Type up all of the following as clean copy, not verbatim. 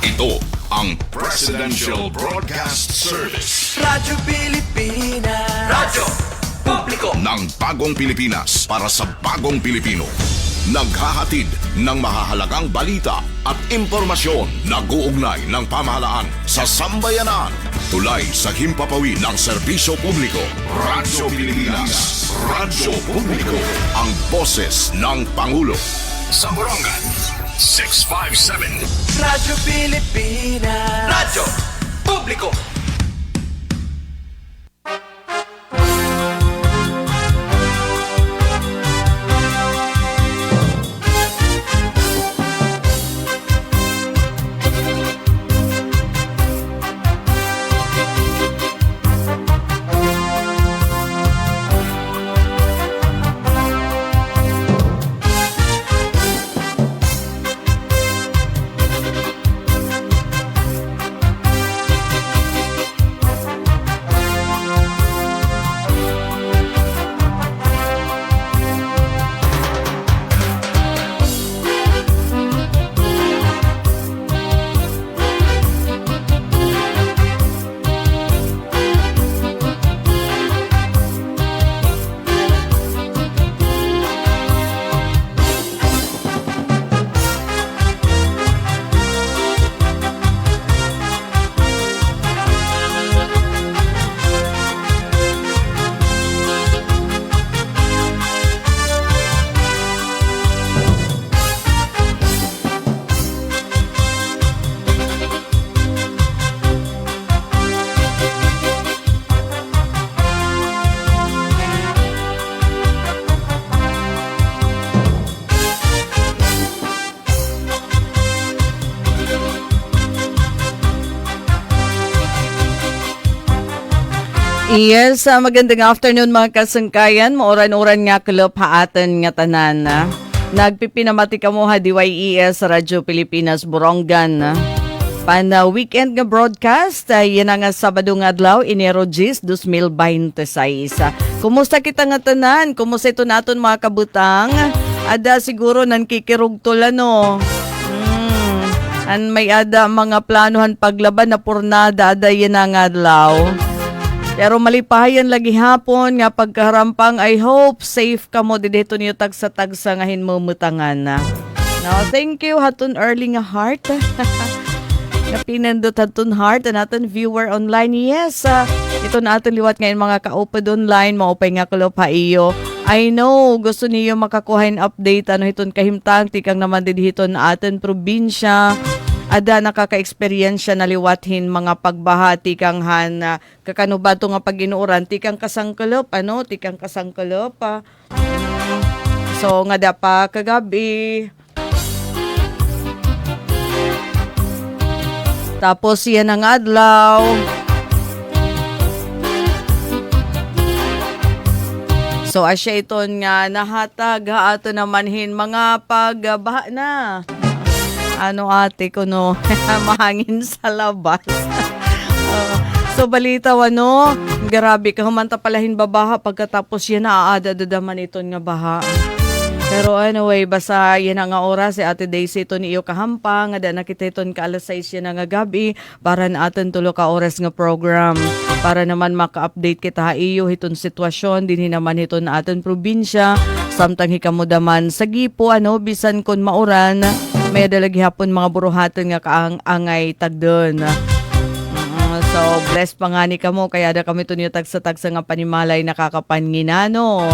Ito ang Presidential Broadcast Service. Radyo Pilipinas. Radyo Publiko Ng bagong Pilipinas para sa bagong Pilipino. Naghahatid ng mahahalagang balita at impormasyon na guugnay ng pamahalaan sa sambayanan. Tulay sa himpapawid ng serbisyo publiko. Radyo Pilipinas. Radyo Publiko. Ang boses ng Pangulo. Sa Borongan, 657. Radyo Pilipinas. Radyo Publiko. Yes, magandang afternoon mga kasangkayan. Mauran-uran nga kulop haatan nga tanan. Nagpipinamati ka mo ha DYES Radyo Pilipinas Borongan. Pan weekend nga broadcast, yan nga Sabado nga adlaw, Enero 10, 2026. Kumusta kita nga tanan? Kumusta ito naton mga kabutang? Ada siguro nan kikirugtol ano. May ada mga planuhan paglaban na purnada, ada yan nga adlaw. Pero malipahayan lagi hapon nga pagkaharampang, I hope safe ka mo dito niyo tagsa-tagsa nga hinmumutangan na. Now, thank you hatun early nga heart. Napinandot hatun heart na natin viewer online. Yes, ito na atin liwat ngayon mga ka-upad online, maupay nga kulop ha iyo. I know, gusto niyo makakuha in update ano hiton kahimtang tikang naman din hiton na atin probinsya. Ada nakaka-experience na liwathin mga pagbahati kang han kakanubato nga pag-inuuran tikang kasangkulop tikang kasangkulop so nga da pa kagabi tapos yan ang adlaw so asya iton nga nahatag ato namanhin mga pagbaha na ate ko no, mahangin sa labas. So balita grabe ka humanta palahin babaha pagkatapos yan naaadadaman ito nga baha. Pero anyway, basta yan nga oras si Ate Daisy ito ni iyo kahampang, ada nakita ito ka alas 6 yan nga gabi para na atin tulo ka oras nga program. Para naman maka-update kita iyo hiton sitwasyon, din naman hiton na atin probinsya, samtang hikamudaman sa gipo, bisan kon mauran, may dalagi hapon mga buruhaton nga kaangay tagdon. So, blessed pa nga ni kamo, kaya da kami tunyo tagsa-tagsa nga panimalay nakakapanginano.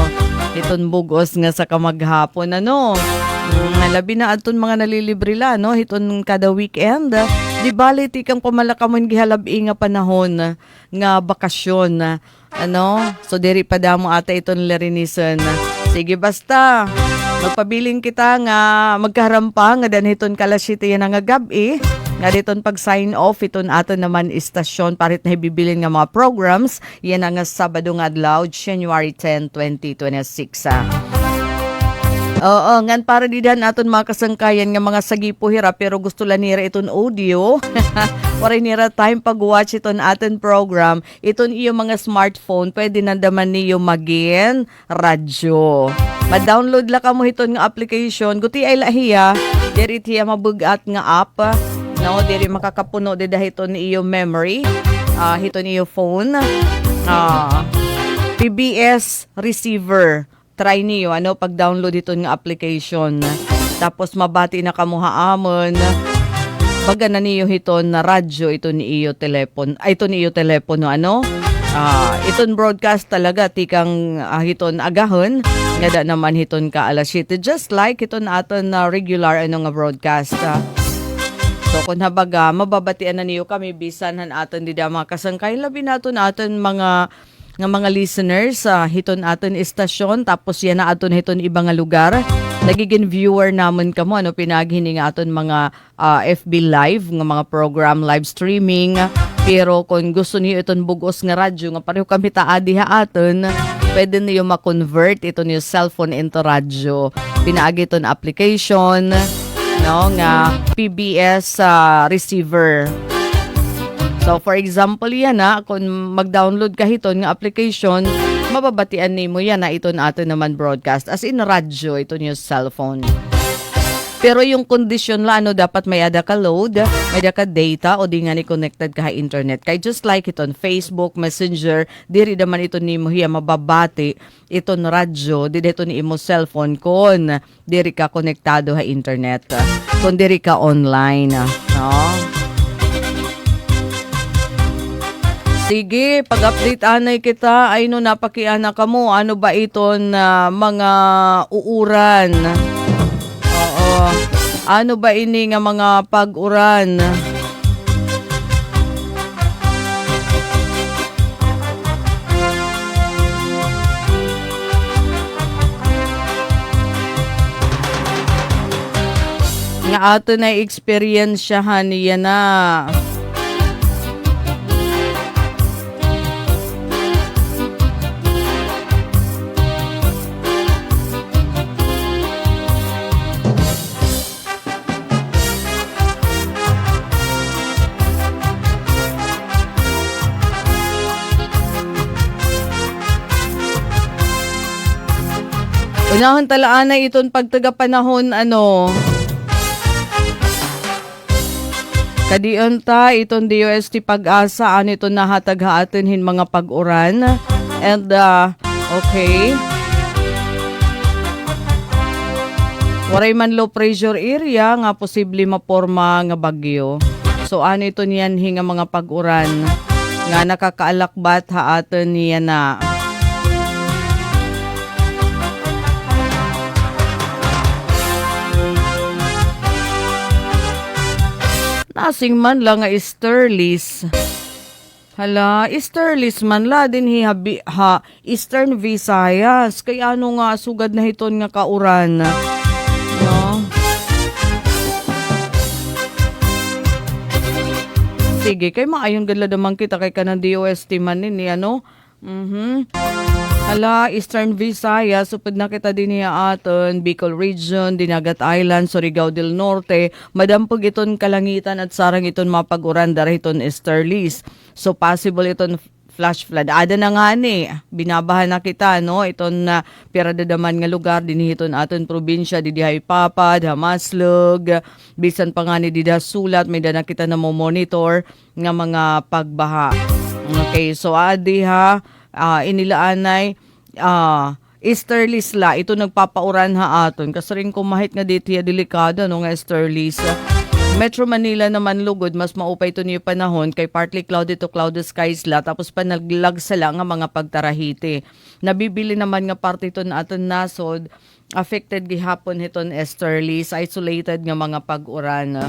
Iton bugos nga sa kamaghapon, labi na aton mga nalilibrila, hiton kada weekend. Di bali, tikang pamalakamon gihalabi nga panahon nga bakasyon, So, diri pa damo ata iton larinisan. Sige, basta. Magpabiling kita nga magkarampa nga danhiton kalasiti yan nga gabi. Nga diton pag-sign off iton aton naman istasyon parit na ibibilin nga mga programs. Yan nga Sabado nga adlaw, January 10, 2026. Oo, ngan para didan aton mga kasangkayan nga mga sagipo hira pero gusto lang nira iton audio. Waray nira time pag-watch iton aton program. Iton iyo mga smartphone, pwede nandaman niyo magin radyo. Ma-download la kamo iton nga application. Guti ay lahiya, diri tiya mabugat nga app No, diri makakapuno di dahito ni iyo memory, hito ni iyo phone. PBS receiver. Try niyo pag-download ito nga application. Tapos mabati na kamuha amon. Baga na niyo hiton na radyo ito ni iyo telepon. Ito ni iyo telepono iton broadcast talaga tikang hiton agahon. Ngada naman hiton ka alas 7. Just like hiton aton na regular nga broadcast. So kung habaga mababatian na niyo kami bisan han aton di da mga kasangkay labi naton aton mga listeners hiton aton istasyon tapos yan na aton hiton ibang lugar nagiging viewer namon kamo pinaghining aton mga FB live nga mga program live streaming pero kung gusto niyo iton bugos nga radyo nga pareho kami taadi ha aton pwede niyo ma-convert ito niyo cellphone into radyo pinaagi iton application nga PBS receiver. So, for example, yan kung mag-download ka hiton nga application, mababatian nimo yan ito na ato naman broadcast. As in, radyo, ito niyo cellphone. Pero yung condition la, dapat may ada ka load, may ada ka data, o di nga ni connected ka internet. Kaya just like iton, Facebook, Messenger, diri naman ito nimo hiya mababati, iton radyo, di ito ni imo cellphone kon diri ka konektado ha internet. Kung diri ka online. No? Sige, pag-update anay kita, ay no napakiana ka mo, ano ba iton mga uuran? Oo. Ano ba ini nga mga pag-uran? Nga ato na experience niya na. Unahon talaan na iton pagtagapanahon kadiyon ta iton DOST pag-asa ito nahatag-haatin hin mga pag-uran and okay waray man low pressure area nga posible maporma nga bagyo so ito niyan hinga mga pag-uran nga nakakaalakbat haatin niya na nasing man lang nga Easterlies. Hala, Easterlies man la din ha Eastern Visayas. Kaya nga sugad na hiton nga kauran. No? Sige, kay maayon gadla damang kita kay kanang DOST man ni Hala, Eastern Visayas, supod na kita din niya aton, Bicol Region, Dinagat Island, Surigao del Norte, madampog iton kalangitan at sarang iton mapag-uran dara iton Easterlies. So possible iton flash flood. Ada na nga ni, binabahan na kita, iton na piradadaman nga lugar, dinihiton aton probinsya, didihay Papad, Hamaslug, bisan pa nga ni Dida Sulat, may dana kita na mo monitor nga mga pagbaha. Okay, so adi inilaanay Easterlies la ito nagpapauran ha aton kasi rin kumahit nga dito delikado nga Easterlies. Metro Manila naman lugod mas maupay ito niyo panahon kay partly cloudy to cloudy skies la tapos pa naglagsala nga mga pagtarahiti. Nabibili naman nga parte ito na aton nasod affected gihapon hiton Easterlies isolated nga mga pag-uran.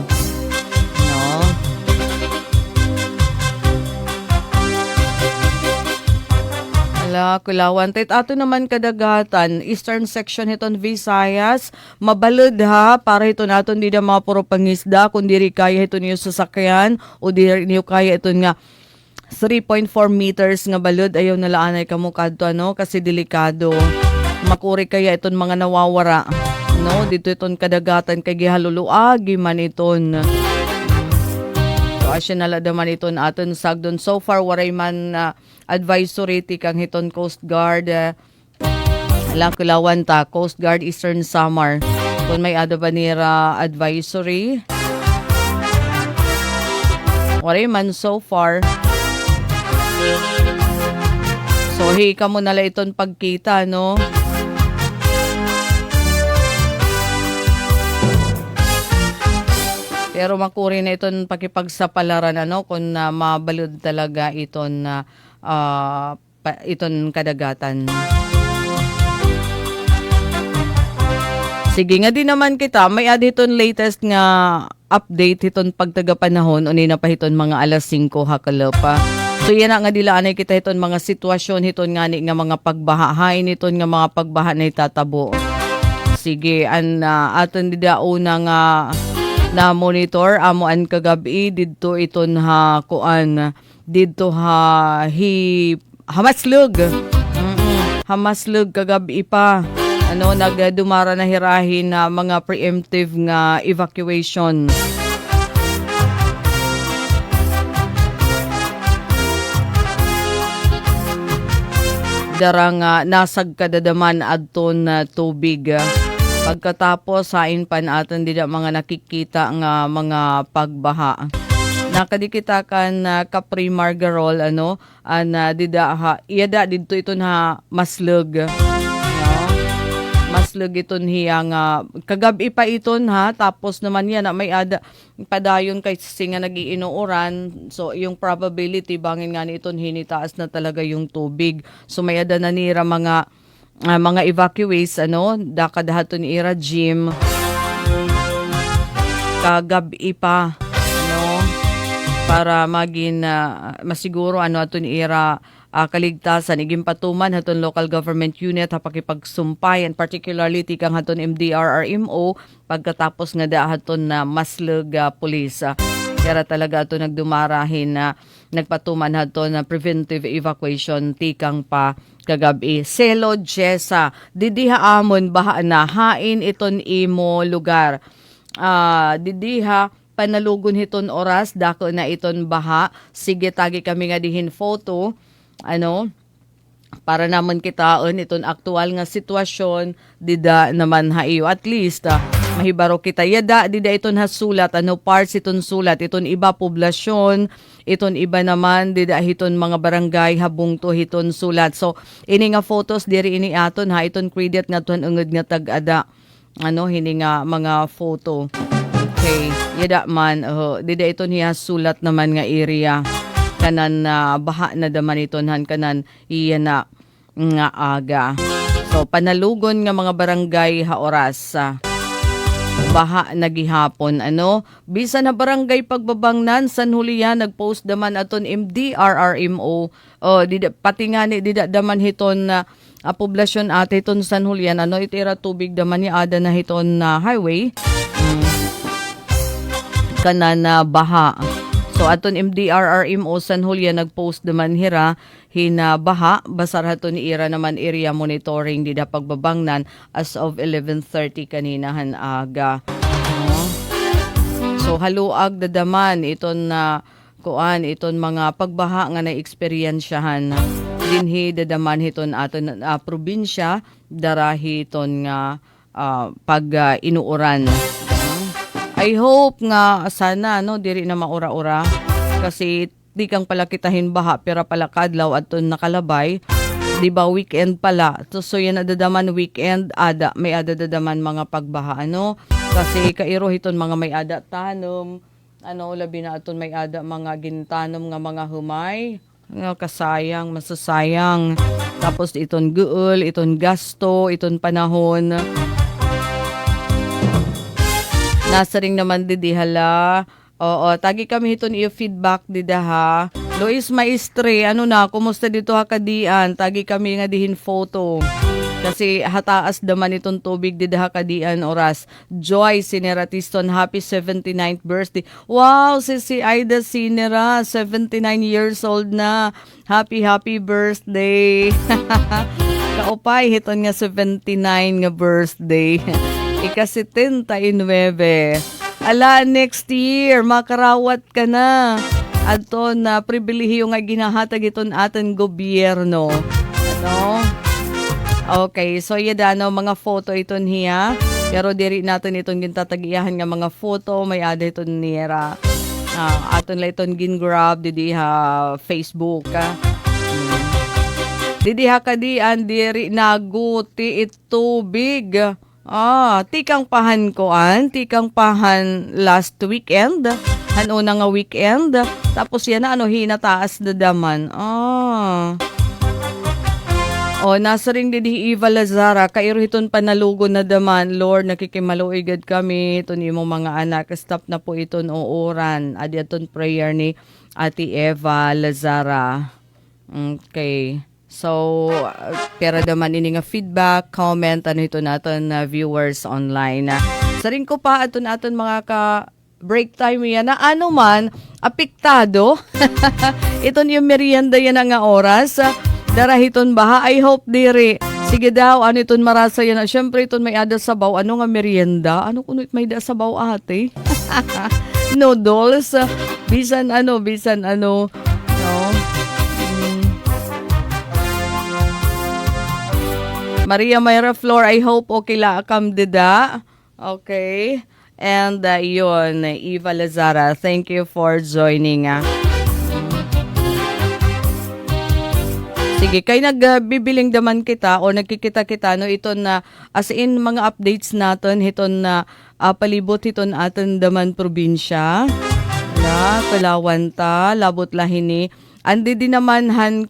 Kulawan. Tit ato naman kadagatan, eastern section hiton Visayas, mabalod para ito naton di na mga puro pangisda, kung diri kaya ito niyo sasakyan, o diri niyo kaya ito nga 3.4 meters nga balod, ayaw nalaanay kamo kadto kasi delikado. Makuri kaya iton mga nawawara. Dito iton kadagatan kay gihaluluagi man iton. So, asya naladaman iton aton sagdon. So far, waray man advisory tikang hiton Coast Guard. Kulawan ta, Coast Guard Eastern Samar. Kung may ada ba nira advisory. Wala man so far. So, hika mo nala iton pagkita, no? Pero makuri na iton pakipagsapalaran, ano? Kung mabalod talaga iton na iton kadagatan. Sige nga din naman kita, may iton latest nga update iton pagtagapanahon, uni na pa iton mga alas 5 hakalopa. So yan nga dilaan ay kita iton mga sitwasyon iton nga ni nga mga pagbahahain iton nga mga pagbaha na itatabo. Sige, aton didauna nga na monitor amuan kagabi didto iton ha kuan didto hamaslug. Hamaslug kagabi pa. Nagdumara na hirahin na mga preemptive nga evacuation. Darang nasag kadadaman adton tubig. Pagkatapos hain pan aton dida mga nakikita nga mga pagbaha. Nakadikita kan Capri Margarol dida iyada didto iton maslug. Maslug iton hiya nga kagabi pa iton tapos naman yan may ada padayon kay singa nagiinuuran, so yung probability bangin nga ni iton hinitaas na talaga yung tubig, so may ada nanira mga evacuees dakadahaton ira gym kagabi pa para maging masiguro aton ira kaligtasan iging patuman haton local government unit pakipagsumpay, and particularly tikang haton MDRRMO pagkatapos nga dahaton na maslug police. Kaya talaga ato nagdumarahin na nagpatuman haton na preventive evacuation tikang pa kagabi. Selo Jessa, didiha amon baha na hain iton imo lugar. Didiha panalugon hiton oras dako na iton baha. Sige tagi kami nga dihin photo para naman kitaon iton aktual nga sitwasyon dida naman haiyo, at least mahibaro kita yada dida iton hasulat parts iton sulat iton iba poblasyon, iton iba naman dida hiton mga barangay habungto hiton sulat. So ini nga photos diri ini aton iton credit nga ton ungod nga tag-ada hini nga mga photo. Okay, yada man dida iton hiya sulat naman nga area kanan baha na daman itonhan kanan iya na nga aga. So panalugon nga mga barangay oras baha nagihapon bisan na barangay pagbabangnan San Julian nagpost daman aton MDRRMO pati nga ni dida daman hiton poblasyon ate iton San Julian itira tubig daman ni ada na hiton highway kanan baha. So aton MDRRMO San Julian nagpost naman hina baha basar haton ni ira naman area monitoring dida pagbabangnan as of 11:30 kaninahan aga. So haluag dadaman iton iton mga pagbaha nga na-eksperyensyahan dinhi dadaman hiton aton probinsya darahi iton nga pag inuuran. I hope nga sana diri na maura-ura kasi di kang pala kitahin baha pero pala kadlaw aton nakalabay, di ba weekend pala. So yan adadaman weekend may adadaman mga pagbaha kasi kairo hiton mga may ada tanom labi na aton may ada mga gintanom nga mga humay kasayang masasayang, tapos iton guol iton gasto iton panahon. Nasa ring naman didihala. Tagi kami hiton iyo feedback didaha. Lois Maestre, kumusta dito kadian? Tagi kami nga dihin photo. Kasi hataas daman itong tubig didaha kadian oras. Joy Sineratiston, happy 79th birthday. Wow, si Aida Sinera, 79 years old na. Happy birthday. Kaupay hiton nga 79 nga birthday. Ika-79. Ala, next year, makarawat ka na. Ato na pribilehiyo nga ginahatag iton aton gobyerno. Okay, so yadano mga photo iton hiya. Pero diri natin itong gintatagiyahan nga mga photo, may ada iton nira. Aton la iton gingrab didi ha Facebook. Didi ha kadian diri naguti itubig. Tikang pahan koan, tikang pahan last weekend. Una nga weekend. Tapos yan na hinataas na daman. Nasa ring didi Eva Lazara, kairuhiton panalugo na daman. Lord, nakikimaluigad kami. Ito ni mong mga anak. Stop na po iton uuran. Adi aton prayer ni Ate Eva Lazara. Okay. So, pero naman ini nga feedback, comment, ito natin viewers online. Sa rin ko pa, ito natin mga break time yan na man, apektado. Ito yung merienda yan nga oras. Darahiton baha, I hope diri. Sige daw, iton marasa yan. Siyempre, iton may ada sabaw. Ano nga merienda? Ano kunit may da sabaw ate? Noodles. Bisan ano. No? Maria Mayra Flor, I hope okay la akam dida. Okay. And yun, Eva Lazara, thank you for joining. Sige, kay nagbibiling daman kita o nagkikita-kita no iton na as in mga updates natin hiton na palibot hiton aton daman probinsya. Kalawan ta, labot lahini. Andi di naman han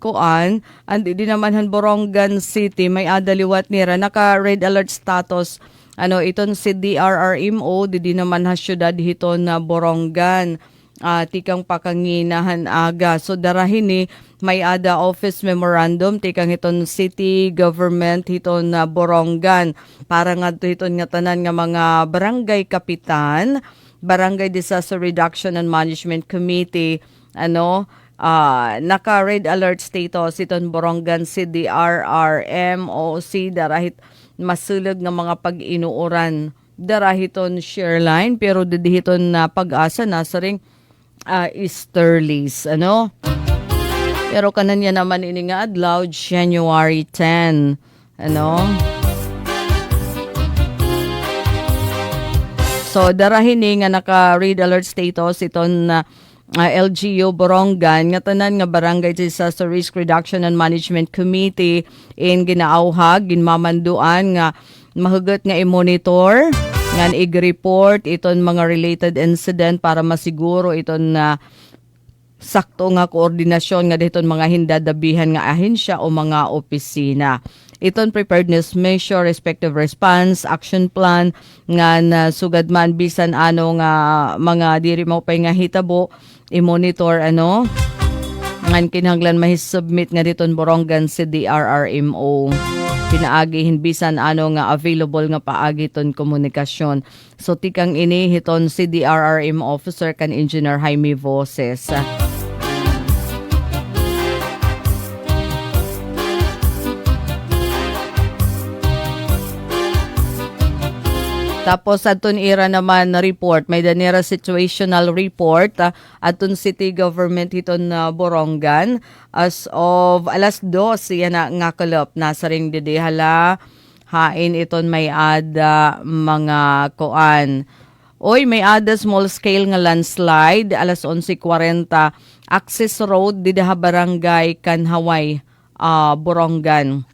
Borongan City, may adaliwat nira, naka red alert status. Iton si DRRMO, di naman ha syudad hiton na Borongan. Tikang pakanginahan aga. So darahin ni may ada office memorandum, tikang hiton city government hiton na Borongan. Para nga hiton nga tanan nga mga barangay kapitan, Barangay Disaster Reduction and Management Committee, naka red alert status iton Borongan CDRRMOC darahit masulog ng mga pag-inuuran darahiton Shareline pero didihiton na pag-asa nasa ring Easterlies pero kanan yan naman ini nga adlaw January 10 so darahin nga naka red alert status iton LGU Borongan nga tanan nga Barangay Disaster Risk Reduction and Management Committee in ginaawhag ginmamanduan nga mahugot nga i-monitor nga i-report iton mga related incident para masiguro iton na sakto nga koordinasyon nga diton mga hindadabihan nga ahensya o mga opisina. Iton preparedness measure, respective response, action plan nga nasugad man bisan nga mga diri mo pay nga hitabo i-monitor ngan kinahanglan mahisubmit nga diton Borongan si DRRMO pinaagihin bisan nga available nga paagi ton komunikasyon. So tikang ini hiton si DRRMO officer kan Engineer Jaime Voces. Tapos atun ira naman na report, may danira situational report atun city government hiton na Borongan as of alas 2 yan nga kalop nasa ring didihala hain iton may ada mga koan. May ada small scale nga landslide alas 11:40 access road didaha barangay Kanhaway Borongan.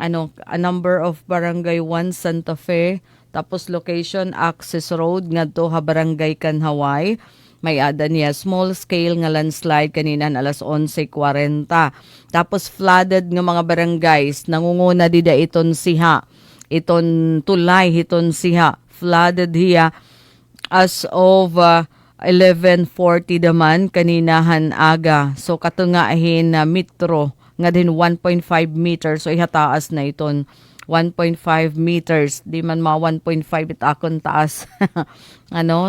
A number of barangay 1 Santa Fe. Tapos location access road ngadto ha barangay Kanhaway. May ada niya small scale nga landslide kanina alas 11:40. Tapos flooded nga mga barangays nangunguna dida iton siha. Iton tulay hiton siha. Flooded hiya as of 11:40 naman kaninahan aga. So katungahin na metro nga din 1.5 meters so ihataas na iton 1.5 meters, di man 1.5 itakon taas.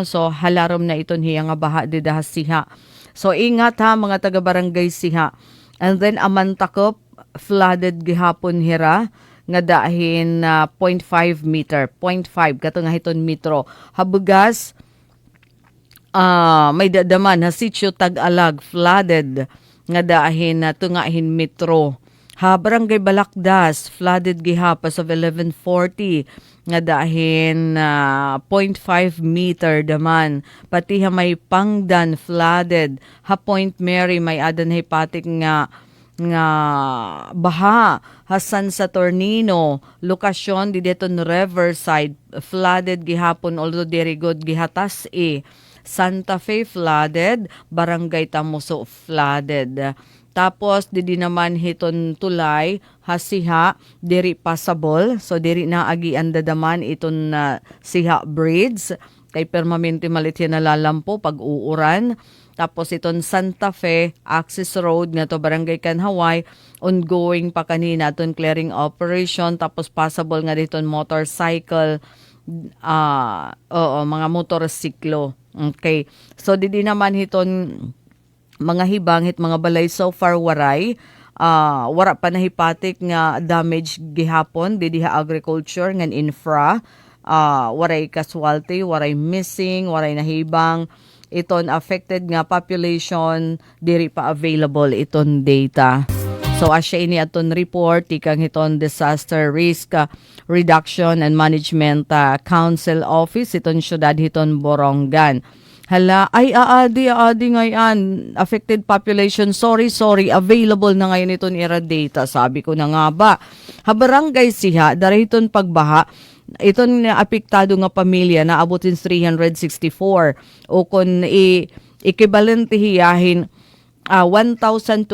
So halarom na iton hiya nga baha dida siha. So ingat ha mga taga barangay siha. And then Amantakop flooded gihapon hira nga dahin 0.5 meter, 0.5 kato nga hiton metro. Habugas may dadaman ha sitio Tag-Alag flooded nga dahin tungahin metro. Barangay Balakdas, flooded gihapas of 11:40. nga dahin 0.5 meter daman. Pati ha may Pangdan flooded. Ha Point Mary may adan hipatik nga baha. Hasan sa Tornino, lokasyon di deton Riverside flooded gihapon, although diri good gihatas Santa Fe flooded, Barangay Tamuso flooded. Tapos di naman hiton tulay hasiha diri passable, so diri na agi andadaman iton siha bridge kay permanente malit yan nalalampo pag uuran. Tapos iton Santa Fe access road nga to Barangay Kanhaway, ongoing pa kanina iton clearing operation. Tapos possible nga diton motorcycle, mga motorsiklo. Okay, so di naman hiton mga hibang hit mga balay so far waray. Wara pa nahipatik nga damage gihapon di diha agriculture ngan infra. Waray casualty, waray missing, waray nahibang. Iton affected nga population diri pa available iton data. So asya ini aton report ikang hiton Disaster Risk Reduction and Management Council Office iton syudad hiton Borongan. Hala, ay aadi ngayon, affected population, sorry, available na ngayon iton ira data. Sabi ko na nga ba, habarangay siha, darahiton pagbaha, iton apektado nga pamilya na abutin 364 o kung equivalent hiyahin 1,244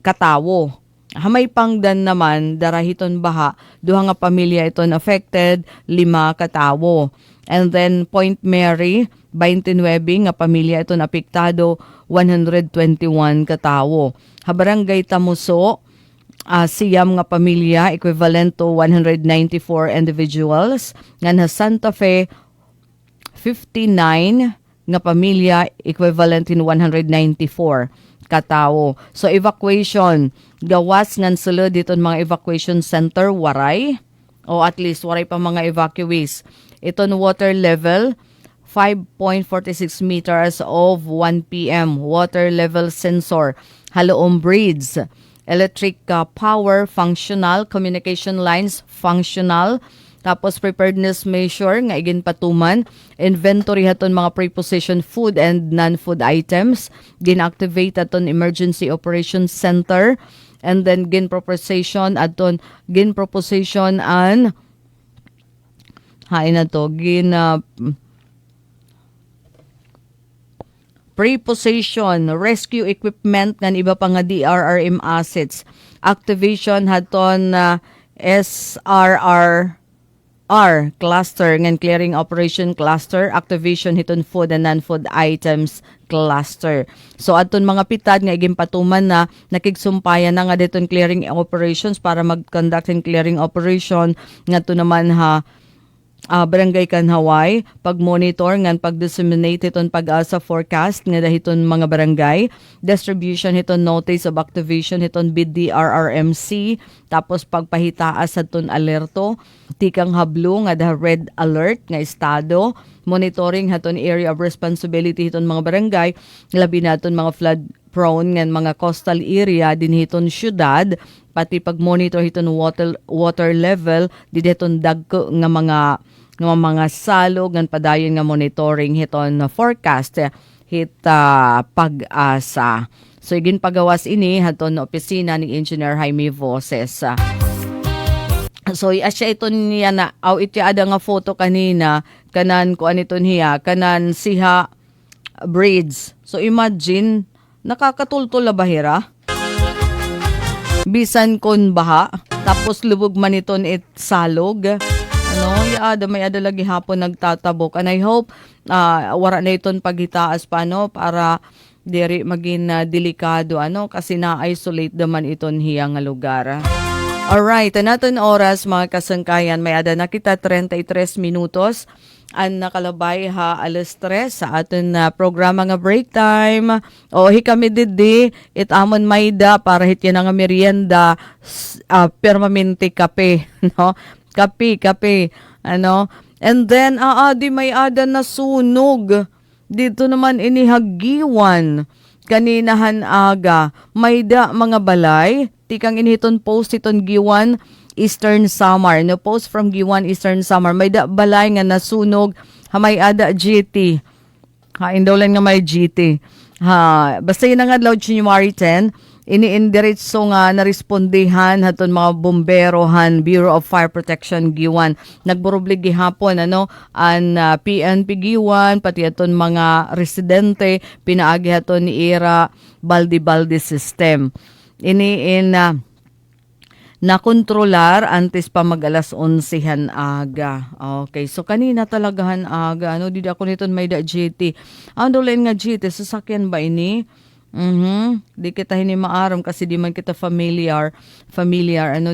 katawo. Hamay Pangdan naman, darahiton baha, duha nga pamilya iton affected, 5 katawo. And then Point Mary, 29 nga pamilya ito napiktado, 121 katawo. Habarangay Tamuso, siyam nga pamilya, equivalent to 194 individuals. Nga Santa Fe, 59 nga pamilya, equivalent in 194 katawo. So evacuation, gawas ngan sulod dito mga evacuation center, waray. O at least waray pa mga evacuees. Iton water level 5.46 meters of 1 p.m. Water level sensor, Haloom Bridge, electric power functional, communication lines functional. Tapos preparedness measure nga igin patuman, inventory haton mga preposition food and non-food items, ginactivate aton emergency operations center, and then gin proposition and hain na to, preposition, rescue equipment, ng iba pa nga DRRM assets. Activation haton SRRR cluster, ng clearing operation cluster. Activation hiton food and non-food items cluster. So aton mga pitad nga igimpatuman na nakigsumpayan na nga diton clearing operations para mag-conduct in clearing operation nga to naman Barangay Kanhaway, pag-monitor ngan pag-disseminate iton pag-asa forecast nga dahiton mga barangay, distribution hiton notice of activation hiton BDRRMC, tapos pagpahitaas haton alerto, tikang hablo nga da red alert nga estado, monitoring haton area of responsibility hiton mga barangay, labi naton mga flood prone ngan mga coastal area din hiton syudad, pati pag-monitor hiton water level dideton dagko nga mga salog ngan padayon nga monitoring hiton forecast pag-asa. So igin pagawas ini haton opisina ni Engineer Jaime Voces. So asya ito niya na iti ada nga photo kanina kanan ko aniton hiya kanan siha bridge. So imagine nakakatultol na bahira. Bisan kon baha, tapos lubog man iton salog. May ada lagi hapon nagtatabok. And I hope wara na iton paghitaas pa para diri maging delikado kasi na-isolate naman iton hiyang lugar. Alright, natin oras mga kasangkayan, may ada na kita 33 minutos. Ang nakalabay alas 3 sa aton programa nga break time. O kami didi itamon mayda para hit yan nga merienda permanente kape, no? Kape. And then di may ada na sunog. Dito naman inihagiwan kaninahan aga. Mayda mga balay tikang initon post iton giwan Eastern Samar. No, post from Giwan, Eastern Samar. May balay nga nasunog. Hamay ada GT. Ha, indawlan nga may GT. Ha, basta yun nga adlaw January 10, iniindiretso nga narespondihan haton mga bomberohan, Bureau of Fire Protection Giwan. Nagburublig gihapon an PNP Giwan pati aton mga residente pinaagi haton ni Ira Baldi system. Nakontrolar antes pa mag alas 11 aga. Okay, so kanina talagahan aga. Di ako nito may da GT. Ang dolen nga GT, sasakyan ba ini? Di kita hini maaram kasi di man kita familiar.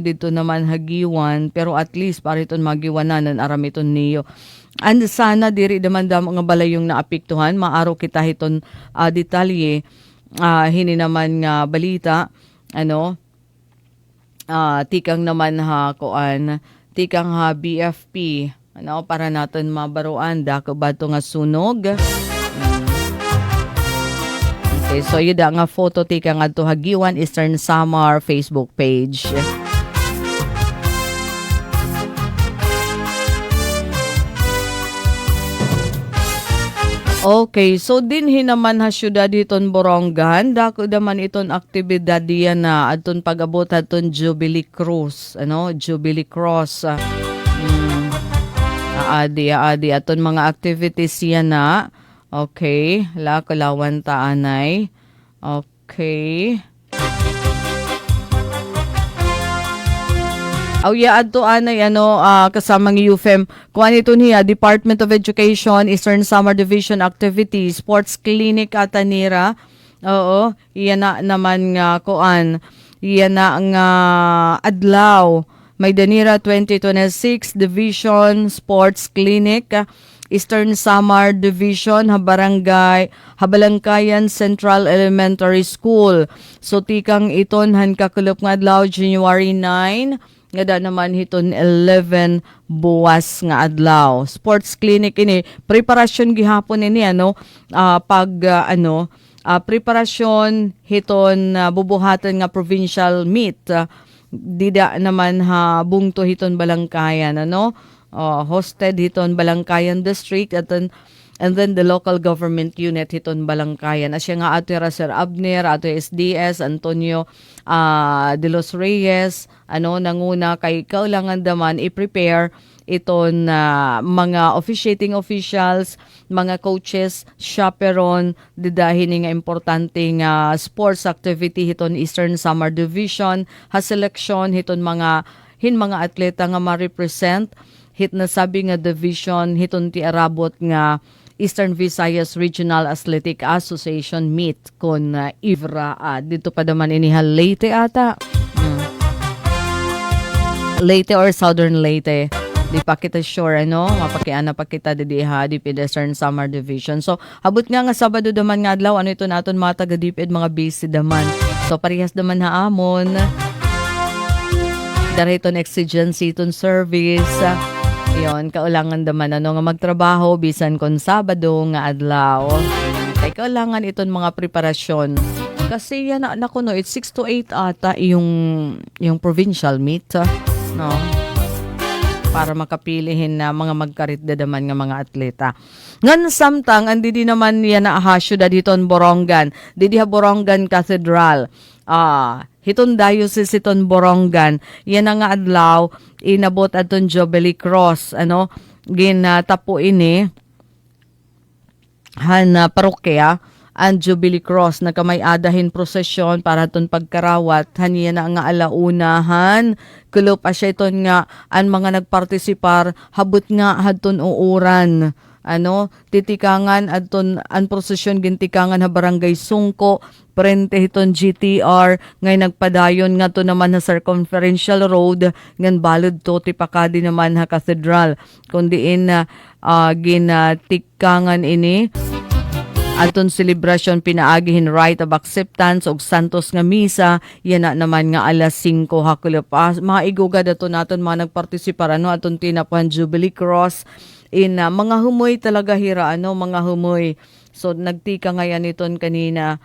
Dito naman hagiwan. Pero at least para iton magiwanan aram iton niyo. And sana diri naman mga balay yung naapektuhan. Maaro kita hiton detalye. Hini naman nga balita. Tikang naman tikang BFP, para natin mabaruan, dako ba ito nga sunog? Okay, so yun nga photo, tikang nga ito Hagiwan, Eastern Samar Facebook page. Okay, so dinhi naman ha syudad iton Borongan, dako naman iton aktibidad diyan na aton pag-abot aton Jubilee Cross, Jubilee Cross. Adi aton mga activities yan na. Okay, kalawan taanay. Okay. Adto anay kasamang UFEM kuan ito niya Department of Education Eastern Samar Division Activities Sports Clinic atanira. Oo, iyan na naman nga kuan. Iyan na nga adlaw may danira 2026 Division Sports Clinic Eastern Samar Division Habalangkayan Central Elementary School. So tikang iton han kakulop nga adlaw January 9 nga da naman hiton 11 buwas nga adlaw. Sports clinic ini preparasyon gihapon ini preparasyon hiton bubuhatan nga provincial meet. Dida naman bungto hiton Balangkayan hosted hiton Balangkayan district and then the local government unit hiton Balangkayan. Asya nga ato Sir Abner, ato SDS Antonio de los Reyes, nanguna kay kaulangan daman i-prepare iton mga officiating officials, mga coaches, chaperone, didahin nga importanteng sports activity hiton Eastern Samar Division, seleksyon hiton mga atleta nga ma-represent hit na sabi nga division hiton ti arabot nga Eastern Visayas Regional Athletic Association meet kon IVRA dito pa daman iniha Leyte ata. Leyte or Southern Leyte. Di pa kita sure mapakiana pa kita di Eastern Samar Division. So abot nga Sabado daman nga adlaw ito naton mga taga DepEd mga busy daman. So parehas daman haamon. Dariton exigency iton service. Yon, kaulangan daman nga magtrabaho bisan kon Sabado nga adlaw. Kay kaulangan iton mga preparasyon. Kasi yan it's 6 to 8 ata yung provincial meet, no? Para makapilihin na mga magkarit daman nga mga atleta. Ngan samtang andi di naman yan na syudad hiton Borongan. Didi Borongan Cathedral. Hiton diocese hiton Borongan. Yan nga adlaw inabot aton Jubilee Cross. Ginatapo ini parokya ang Jubilee Cross na kamay adahin prosesyon para aton pagkarawat. Haniya na nga alaunahan. Kulop asya iton nga ang mga nagpartisipar habot nga hadton uuran. Titikangan adton an prosesyon gintikangan barangay Sungko prente hiton GTR ngay nagpadayon nga to naman circumferential road ngan balod to tipakadi naman cathedral kundiin ginatikangan ini aton celebration pinaagihin rite of acceptance og santos nga misa yan na naman nga alas 5 hakulop mga igugad ato naton mga nagpartisipar aton tinapuhan Jubilee Cross in mga humoy talaga hira mga humoy. So nagtika ngayon iton kanina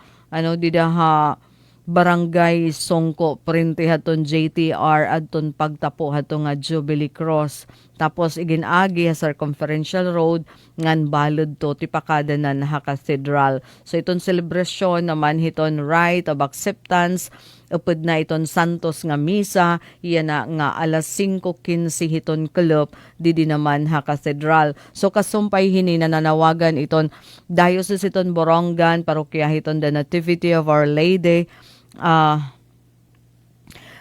Barangay Songko printe haton JTR adton pagtapo hato nga Jubilee Cross. Tapos iginagi sa Circumferential Road ngan balod to tipakada na naha Cathedral. So iton celebration naman hiton rite of acceptance upod na iton Santos nga misa iyan na nga alas 5:15 hiton club didi naman ha Cathedral. So kasumpay hini na nanawagan iton Diocese iton Borongan parokya hiton the Nativity of Our Lady.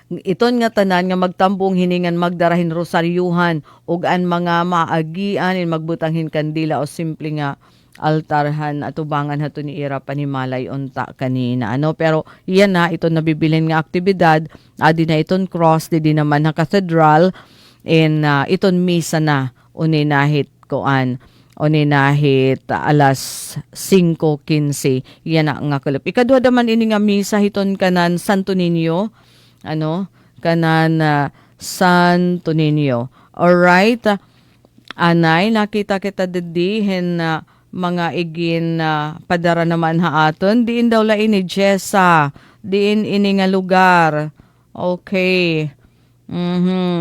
Iton nga tanan nga magtambong hiningan magdarahin rosaryuhan ug an mga maagian in magbutanghin kandila o simple nga altarhan at ubangan hato ni ira panimalay unta kanina pero iyan na ito nabibilin nga aktibidad adi na iton cross di naman na cathedral in iton misa na uninahit koan uninahit alas 5:15 iyan na nga kulop ikadwa daman ini nga misa hiton kanan Santo Niño kanan Santo Niño. Alright, anay nakita kita dedihin mga igin padara naman haaton diin daw la ini Jessa diin ini nga lugar. Okay.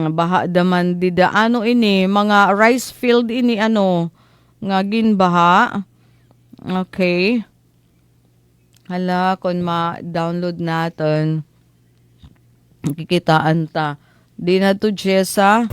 Baha daman dida ini mga rice field ini nga ginbaha. Okay. Hala kon ma-download natin kikitaan ta. Di na to, Jessa.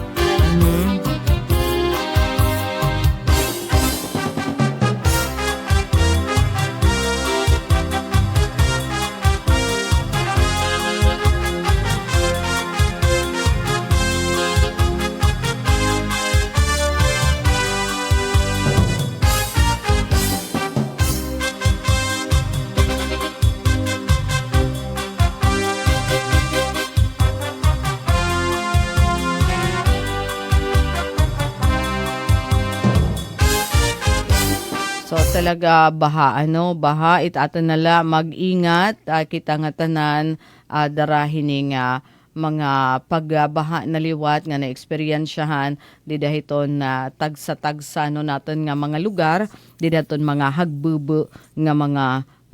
So talaga baha itaton nala mag-ingat kita nga tanan darahin nga mga pagbaha na liwat nga na-eksperyensyahan di dahiton na tagsa-tagsa naton nga mga lugar di dahiton mga hagbubo nga mga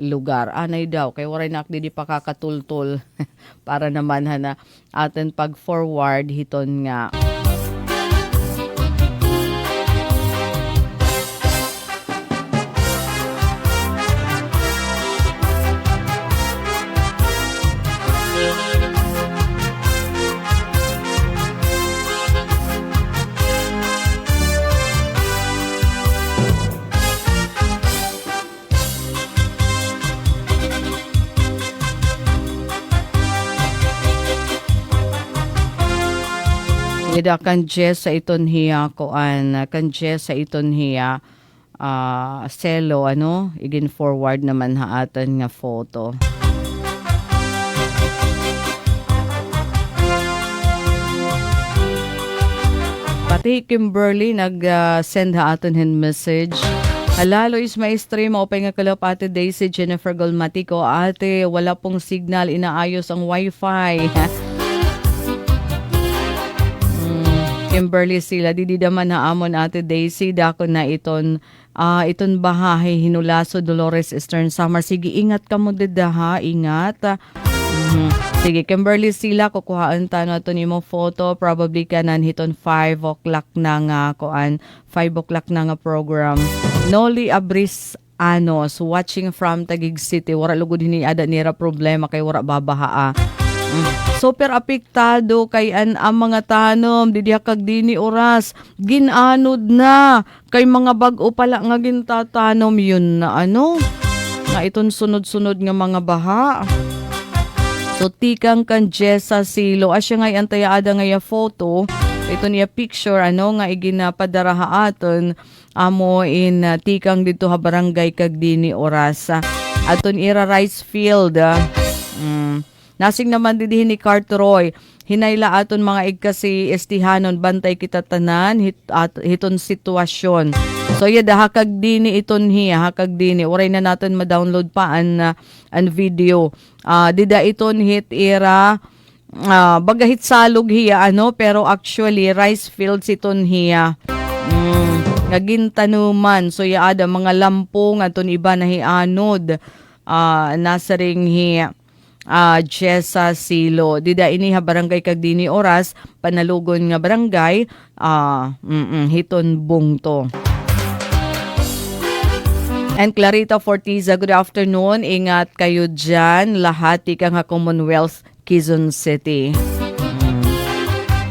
lugar. Anay daw kay waray nak di pakakatultol para naman na aton pag-forward hiton nga ida kan sa iton hiya koan kan sa iton hiya selo igin forward naman haatan nga photo. Pati Kimberly nag-send haatan hin message. Halalo is maestre maupay nga kalap ate Daisy Jennifer Golmatico. Ate wala pong signal inaayos ang wifi. Kimberly sila didi daman na amon ate Daisy dako na iton bahay hinulaso Dolores Eastern Samar. Sige ingat ka mo dida ha, ingat. Sige Kimberly sila kukuhaan ta na to nimo photo probably kanan hiton 5 o'clock na nga 5 o'clock na nga program. Noli Abris Anos watching from Taguig City. Wara lugod hini ada nira problema kay wara babaha. Super apektado kay ang mga tanom didiha kag dini oras ginanod na kay mga bag-o pala nga gintatanom yun na nga iton sunod-sunod nga mga baha. So tikang kan Jessa Silo asya ngay antayada nga photo ito niya picture nga iginapadara aton amo in tikang dito ha barangay kag dini oras aton ira rice field. Nasing naman didihin ni Carteroy, hinayla aton mga igkasi estihanon, bantay kita tanan, hiton sitwasyon. So yada hakag dini iton hiya, hakag dini. Uray na natin ma-download pa an video. Dida iton hit ira, bagahit salog hiya, pero actually rice fields iton hiya. Nagintanuman, so yaada mga lampong aton iba na hianod, nasaring hiya. Jessa Silo. Dida iniha barangay Kagdini oras, Panalugon nga barangay, Hiton Bungto. And Clarita Fortiza, good afternoon. Ingat kayo dyan. Lahat ikang Commonwealth, Quezon City.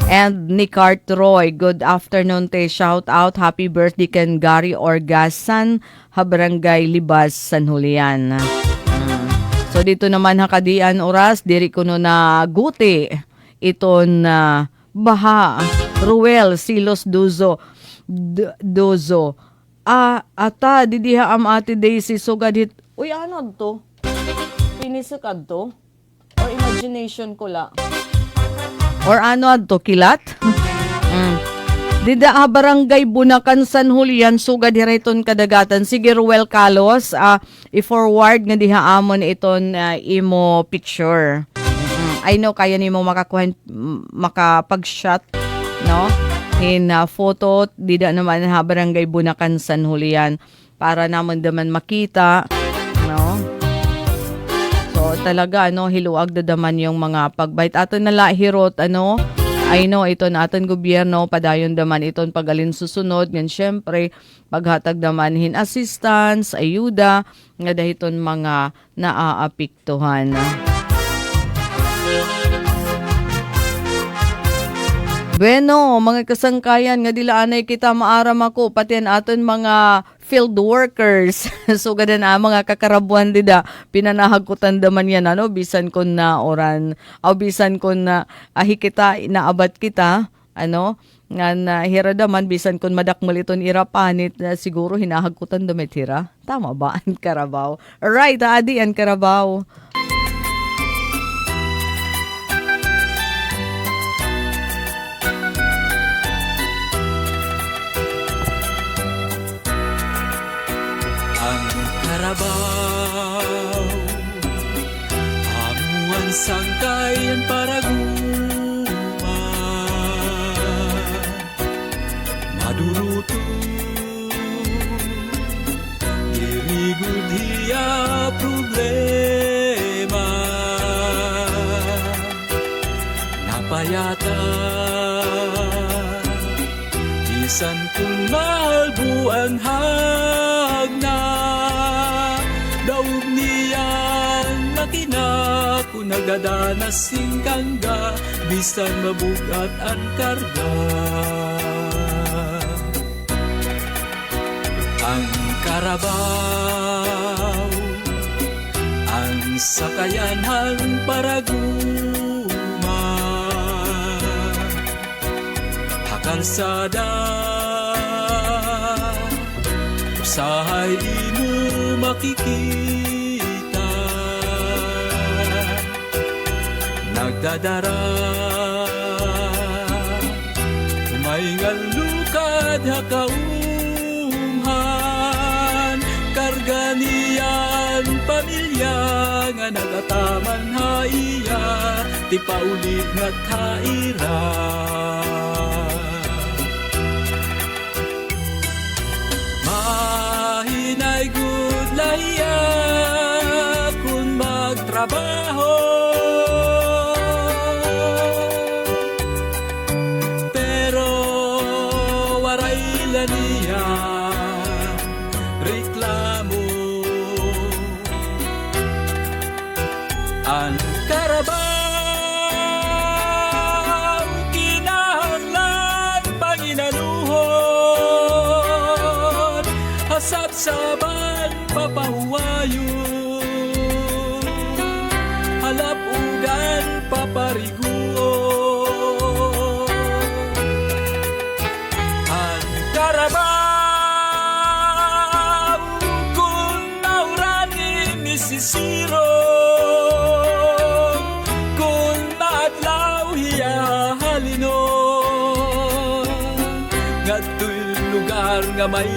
And Nicart Roy, good afternoon te. Shout out, happy birthday kan Gary Orgasan, Habarangay Libas, San Julian. So dito naman hakadian oras, diri ko no na guti. Iton baha, Ruel, Silos Dozo. Ata, didiha am ate Daisy, so gadit. Uy, ano to? Pinisakad to? Or imagination ko la? Or ano to, kilat? Dida barangay Bunakan, San Julian, sugad hireton kadagatan. Sige, Ruel Calos, i-forward nga diha amon iton imo picture. I know kaya nimo makapag-shot, no? In photo, dida naman barangay Bunakan, San Julian, para naman daman makita, no? So talaga hiluag dadaman yung mga pagbait aton nala hirot I know ito na aton gobyerno padayon daman iton pagalin susunod ngan syempre paghatag daman hin assistance, ayuda nga dahiton mga naaapektuhan. Bueno, mga kasangkayan nga dilaanay kita maaram ako pati an aton mga field workers. So gada na mga kakarabuan dida pinanahagkutan daman yan bisan kon na oran o bisan kon na kita inaabat kita nga na hira daman bisan kon madakmal iton irapanit siguro hinahagkutan damit hira. Tama ba ang Carabao? Alright, adi ang Carabao. Carabao, amuan sangkayan para guma, maduruto, dirigud hiya problema, napayata, isan kung malbuan hagna. Daog niyan nakina kung nagadanas singkangga bisan mabugat ang karga. Ang Carabao, ang sakayan hang paraguma, hakalsada, usahay imo makikita, nagdadara, umaingal lukad hakaunghan, karga niyan pamilya nga nagataman haiya, ti paulit nga taira. Mahinay gudlaya kung magtrabaho, pero waray laniya reklamo. Ang Carabao kinahanglan panginaluhon, hasab-saban papahuwayon, halap-ugan papariguon. Ang Carabao kung nauranin nisisiro, kung maadlaw hiya halinon, ngato'y lugar nga may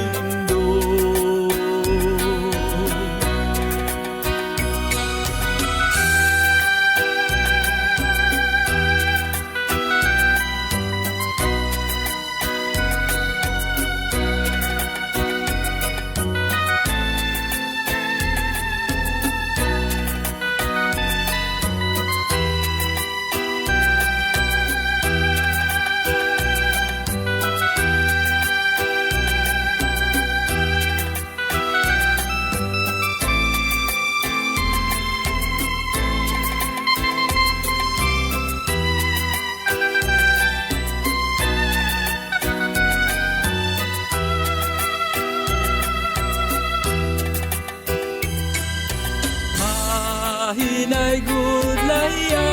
bahin ay gudlaya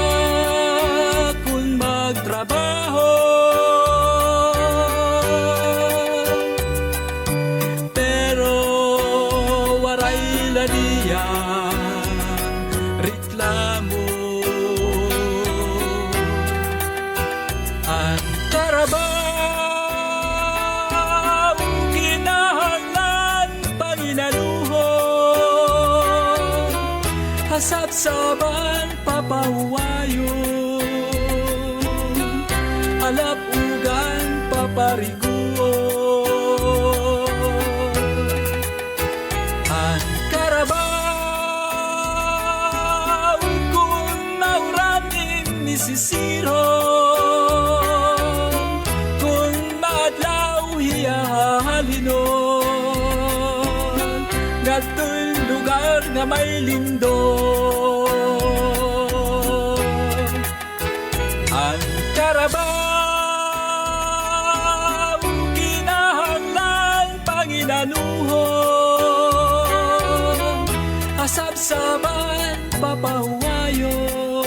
kung magtrabaho. Pero waray laniya reklamo. Ang trabaho kinahanglan panginaluhon, hasabsaban papahuwayon, alapugan papariguon. Ang karabaw kung nauranin nisisiron, kung maadlaw hihahalinon, ngato'y lugar nga may lindon. Ang karabaw kinahanglan panginaluhon, asabsaban papahuwayon,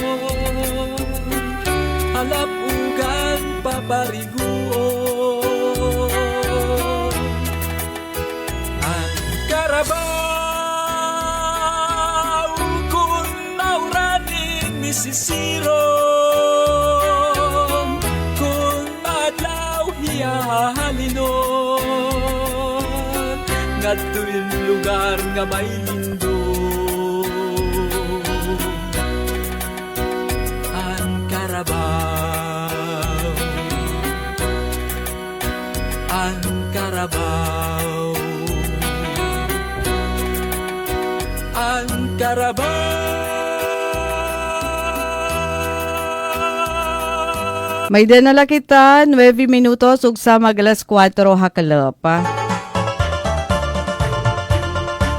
alapugan papariguon. Ang karabaw kung nauranin nisisiron, kung madlaw hihahalinon, ngato'y lugar nga may lindon. Ang karabaw, ang karabaw, ang karabaw. May dinala kita, 9 minutos, ug sa magalas 4 hakalap.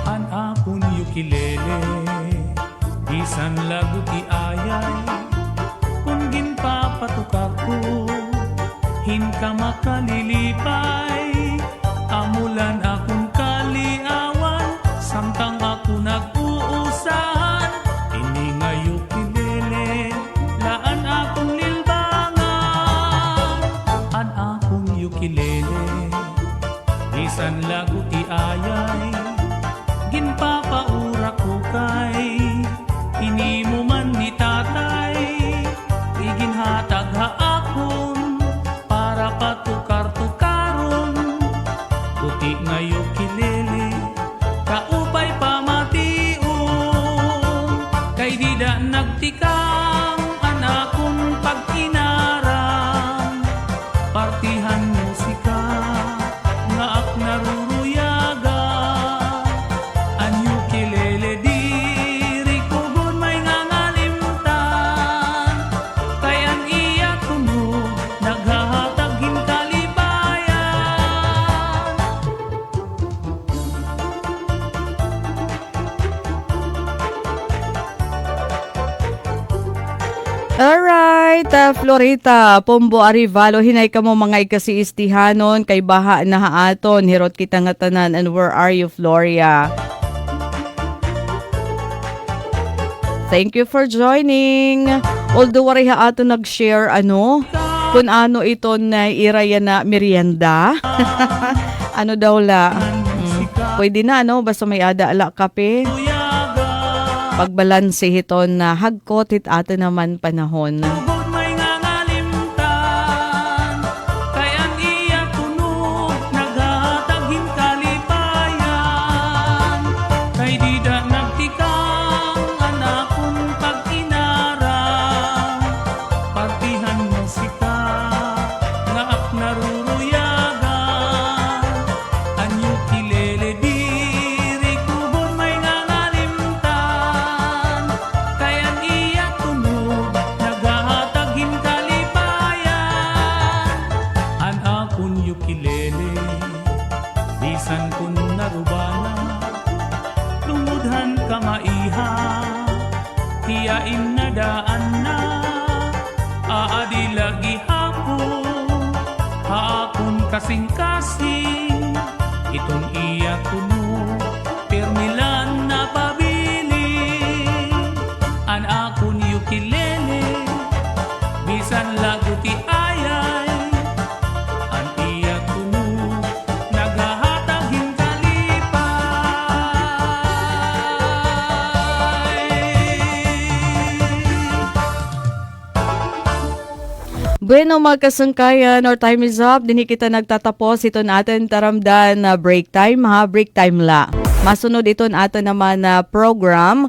An akon ukulele, bisan lagu ti ayay, kung ginpapatukar ko, hinka makalilipay, amulan akong kaliawan, samtang ako nag-uusahan, ini nga ukulele, laan akong lilbangan. An akong ukulele, bisan lagu ti ayay, ginpapaura ko kay ini mo man ni tatay, iginhatag ha akon para patukar-tukaron, puti nga ukulele kaupay pamation, kay di da nagtikang anakon pag-inaram, partihan musika nga ak naruruyaga. An ukulele diri ko gun may ngangalimtan, kay an iya tunog naghahatag hinkalibayan. Alright, Florita, Pombo Arivalo, hinay ka mo mga ikasiistihanon, kay baha na haaton, hirot kita nga tanan, and where are you, Floria? Thank you for joining. Although wari haaton nag-share, kung ano ito na iraya na merienda. Ano daw la? Pwede na, basta may ada ala kape. Pagbalanse hiton na hagkot hit ato naman panahon. Tugod may ngangalimtan, kay an iya tunog naghahatag hinkalibayan, kay di da nagtikang anakon pag-inaram, partihan musika nga ak naruruyagan. An ukulele diri kubon may ngangalimtan, kay an iya tunog naghahatag hinkalibayan. An akon ukulele, bisan kun narubana, lumudhan ka maiha, hiyain na daan na, aadi lagi hapon, haakon kasing-kasing, itong iya tunog, permilan na pabili. Bueno, mga kasangkayan, our time is up. Dini kita nagtatapos. Ito natin taramdan na break time ha. Break time la. Masunod ito natin naman na program.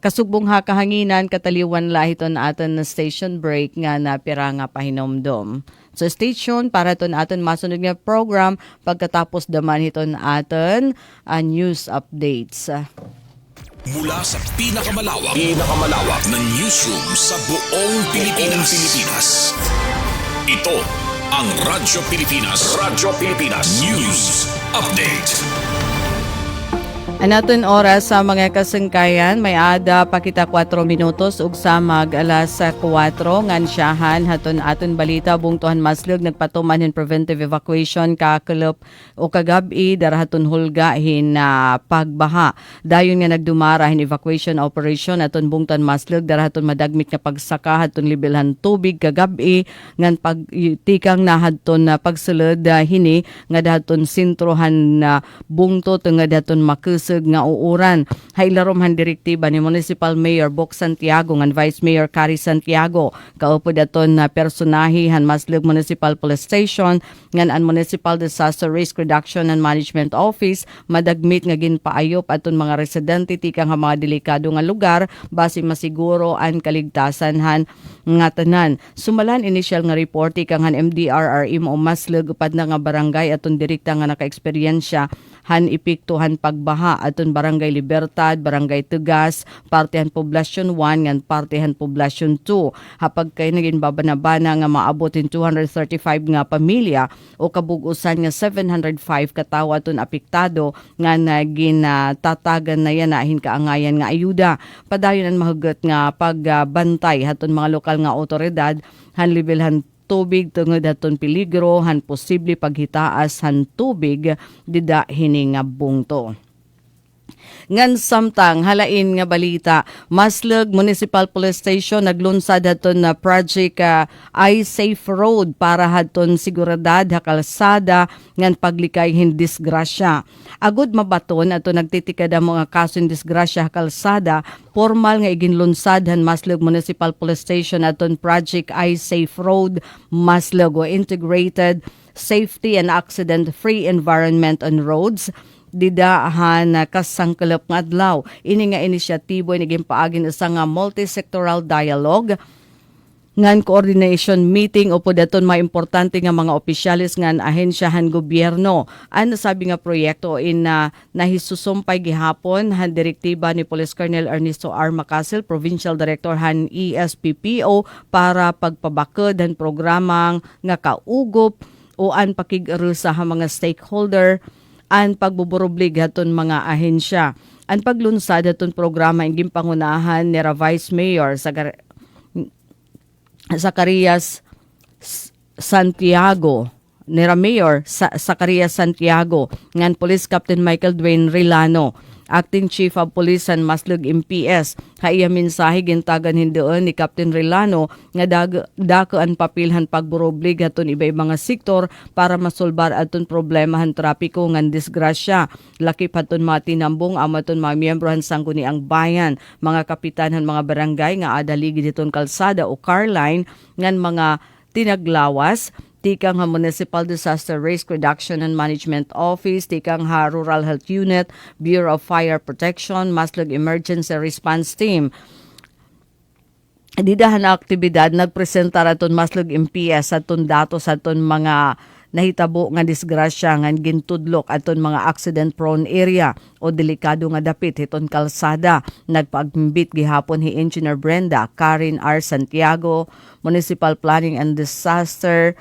Kasugbong ha kahanginan, kataliwan la ito natin na station break nga na pira nga pahinomdom. So station para ito natin masunod nga program pagkatapos daman ito natin news updates. Mula sa pinakamalawak na newsroom sa buong Pilipinas. Ito ang Radyo Pilipinas News Update. Anaton oras sa mga kasangkayan, may ada pakita 4 minutos ug samag alas 4 ngan siyahan haton aton balita bungtuhan maslug nagpatuman hin preventive evacuation kakulop o kagabi darahaton hulga hin pagbaha. Dayon nga nagdumara hin evacuation operation aton bungtuhan maslug darahaton madagmit nga pagsaka haton libilhan tubig kagabi ngan pagtikang nahadton pagsulod hini nga dahaton sintrohan bungto nga dahaton makus nga uuran. Hailarom han direktiba ni Municipal Mayor Bok Santiago ngan Vice Mayor Cari Santiago. Kaupo daton na personahi han Maslug Municipal Police Station ngan ang Municipal Disaster Risk Reduction and Management Office madagmit nga ginpaayop aton mga residente tikang mga delikado nga lugar base masiguro ang kaligtasan han nga tanan. Sumalan initial nga report ikang han MDRRM o Maslug upad na nga barangay aton direkta nga naka-eksperyensya han epektuhan pagbaha aton Barangay Libertad, Barangay Tugas, Partihan Poblasyon 1 ngan Partihan Poblasyon 2. Hapag kay naging babanabana nga maabot 235 nga pamilya o kabugusan nga 705 katawo aton apektado nga naging tatagan na yan nahin kaangayan nga ayuda. Padayon ang mahugot nga pagbantay aton mga lokal nga otoridad han levelhan tubig tungod aton peligro han posible paghitaas han tubig dida hini nga bungto. Ngan samtang halain nga balita, Maslug Municipal Police Station naglunsad haton na project I-Safe Road para haton seguridad ha kalsada ngan paglikay hin disgrasya. Agud mabaton ato nagtitikad ang mga kaso hin disgrasya ha kalsada, formal nga iginlunsad han Maslug Municipal Police Station aton project I-Safe Road Maslug o Integrated Safety and Accident-Free Environment on Roads didahan kasangkalap nga adlaw. Ini nga inisyatibo naging paagin isa nga multi-sectoral dialogue ngan coordination meeting upo daton mga importante nga mga opisyalis ngan ahensyahan gobyerno. Ano sabi nga proyekto nahisusumpay gihapon han direktiba ni Police Colonel Ernesto R. Macasil, Provincial Director han ESPPO para pagpabakod han programang nga kaugop o an pakig-aro sa mga stakeholder ang pagbuburublig haton mga ahensya. Ang paglunsad haton programa ingim pangunahan ni Vice Mayor Zacarias Santiago, ni Mayor Zacarias Santiago, ngan Police Captain Michael Dwayne Rilano, Acting Chief of Police and Maslug MPS. Haiya mensahe gintagan hindoon ni Captain Rilano nga dako ang papilhan pagburoblig haton iba-ibang nga sektor para masolbar aton problema han trapiko ngan disgrasya. Lakip haton matinambong amaton mga miyembro han sangguniang bayan, mga kapitan han mga barangay nga adaligi diton kalsada o car line ngan mga tinaglawas, tikang ha Municipal Disaster Risk Reduction and Management Office, tikang ha Rural Health Unit, Bureau of Fire Protection, Maslug Emergency Response Team. Didahan na aktibidad, nagpresentar aton Maslug MPS aton datos aton mga nahitabo nga disgrasya nga gintudlok aton mga accident-prone area o delikado nga dapit hiton kalsada. Nagpaagbit gihapon hi Engineer Brenda Karen R. Santiago, Municipal Planning and Disaster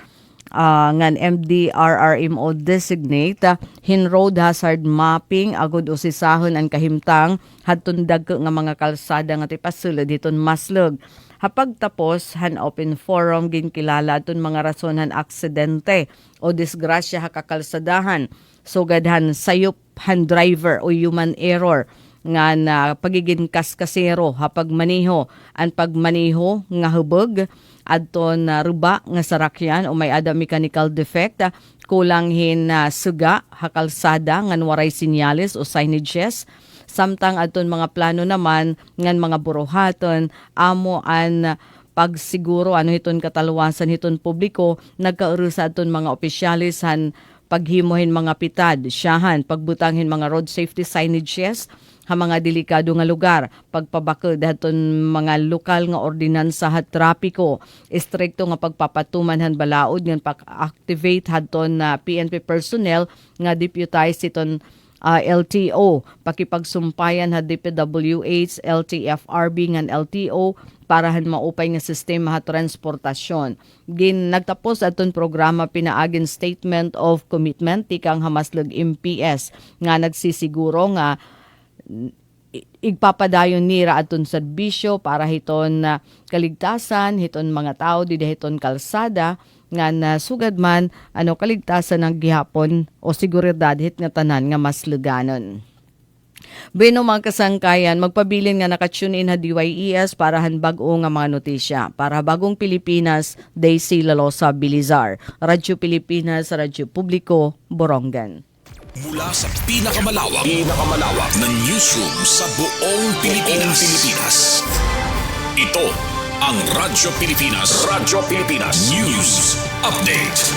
ngan MDRRMO designate hin road hazard mapping agud usisahon ang kahimtang hadton dagko nga mga kalsada nga tipasulod diton Maslug. Hapag tapos han open forum ginkilala aton mga rason han aksidente o disgrasya ha kakalsadahan. Sugadhan sayop han driver o human error nga na pagiging kaskasero hapag maniho ang pagmaniho nga hubog adton ruba nga sarakyan o may ada mechanical defect, kulang hin suga hakalsada ngan waray sinyales o signages. Samtang adton mga plano naman ngan mga buruhaton amo an pagsiguro ano hiton kataluwasan hiton publiko nagkaurusa aton mga opisyalis han paghimuhin mga pitad, siyahan, pagbutanghin mga road safety signages, ha mga delikado nga lugar, pagpabakod daton mga lokal nga ordinansa at trapiko, istrikto nga pagpapatuman han balaod nga pag-activate hadton na PNP personnel nga deputize iton LTO, pakipagsumpayan ha DPWH, LTFRB ngan LTO para han maupay nga sistema ha transportasyon. Nagtapos aton programa pinaagin Statement of Commitment tikang Hamaslug MPS nga nagsisiguro nga igpapadayon nira aton serbisyo para hiton kaligtasan, hiton mga tao didi hiton kalsada nga nasugad man kaligtasan ng gihapon o seguridad hit nga tanan nga mas luganon. Bueno mga kasangkayan, magpabilin nga nakatune in ha DYES para han bag-o nga mga notisya. Para Bagong Pilipinas, Daisy Lalosa Bilizar. Radyo Pilipinas, Radyo Publiko, Borongan. Mula sa pinakamalawak na newsroom sa buong Pilipinas. Ito ang Radyo Pilipinas. News Update.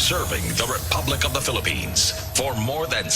Serving the Republic of the Philippines for more than